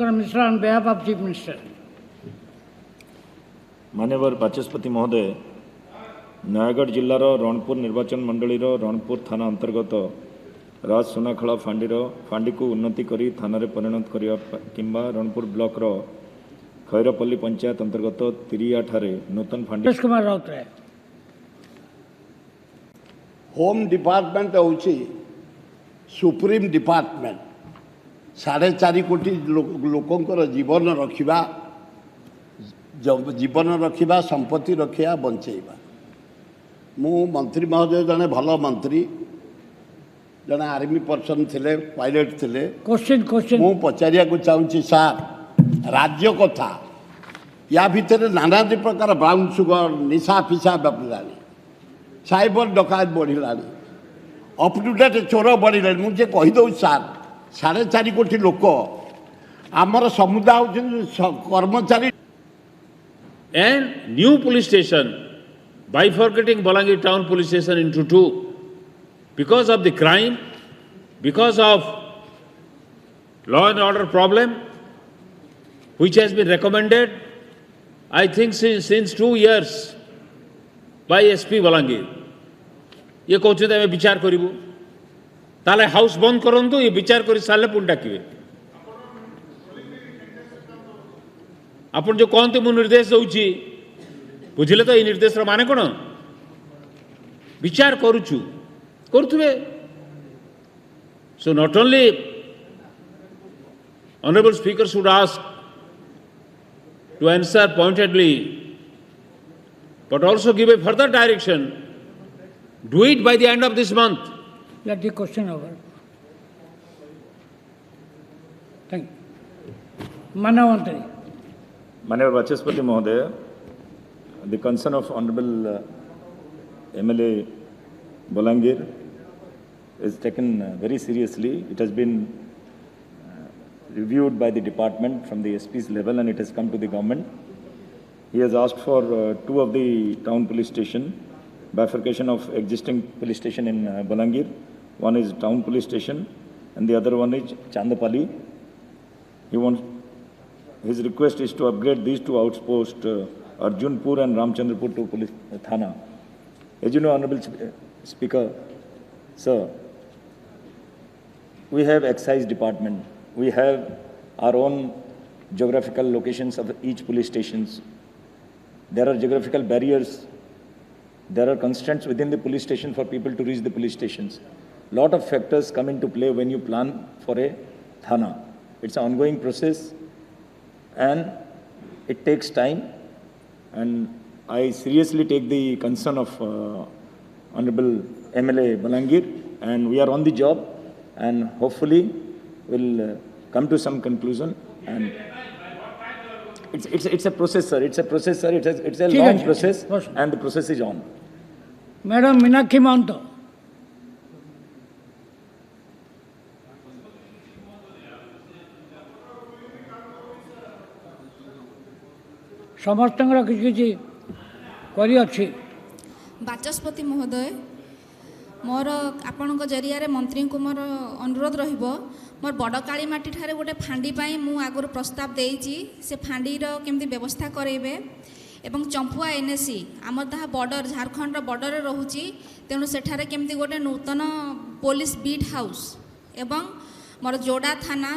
Shankar Mishra on behalf of Chief Minister. माननीय बाचस्पति महोदय, नयागढ़ जिलार रणपुर निर्वाचन मंडलीर रणपुर थाना अंतर्गत राज सुनाखला फांडी को उन्नति करी थाना परिणत करने किंबा रणपुर ब्लॉक खैरपल्ली पंचायत अंतर्गत तिरिया ठारे नूतन फांडी कुमार राउत है। होम डिपार्टमेंट होची सुप्रीम डिपार्टमेंट 4.5 कोटी लोकंकर जीवन रखिबा संपत्ति रखिया बंचेबा। मु मंत्री महोदय जने भल मंत्री जने आर्मी पर्सन थिले पायलट थिले। क्वेश्चन मु पचारिया को चाहूँगी सार राज्य कथा या भितर नाना प्रकार ब्राउन सुगर निशा फिशा व्यापारी साइबर डकायत बढ़िलानी अप टू डेट चोर बढ़िले। मुझे कहीदे सार 4.5 कोटी लोक आमर समुदाय होती कर्मचारी। And new police station, bifurcating Balangir town police station into two, because of the crime, because of law and order problem, which has been recommended, I think since 2 years by SP Balangir. ये कहते हैं विचार करूँ, ताले house बंद करंतु ये विचार करी साले पुंडा किए। आपण जो कहते मु निर्देश दूची बुझिले तो ये निर्देश माने कौन विचार करुचु करुवे। So not only honourable speaker should ask to answer pointedly but also give a further direction. Do it by the end of this month. Let the question over. Thank you. Manavantari. माननीय बाचस्पति महोदय, the concern of Honorable MLA Balangir is taken very seriously. It has been reviewed by the department from the SP's level and it has come to the government. He has asked for 2 of the town police station, bifurcation of existing police station in Balangir. One is town police station and the other one is Chandapali. His request is to upgrade these 2 outposts, Arjunpur and Ramchandrapur to police thana. As you know, Honorable Speaker, sir, we have excise department. We have our own geographical locations of each police stations. There are geographical barriers. There are constraints within the police station for people to reach the police stations. Lot of factors come into play when you plan for a thana. It's an ongoing process and it takes time. And I seriously take the concern of Honorable MLA Balangir, and we are on the job and hopefully we'll come to some conclusion. And it's a process, sir. It's a process, sir. It's a long process, and the process is on. Madam Meenakshi Mahanto. समस्त किसी बाचस्पति महोदय, मोर आपण जरिया मंत्री को मोर अनुरोध रहिबो। मोर बड़काली माटी ठारे गोटे फांडी पाई मु आगुर प्रस्ताव देइची। से फांडीर केमती व्यवस्था करेबे एवं चंपुआ एनएसी आमर ताहा बॉर्डर झारखंड बॉर्डर रहुची। तेणु सेठारे केमती गोटे नूतन पुलिस बीट हाउस एवं मोर जोड़ा थाना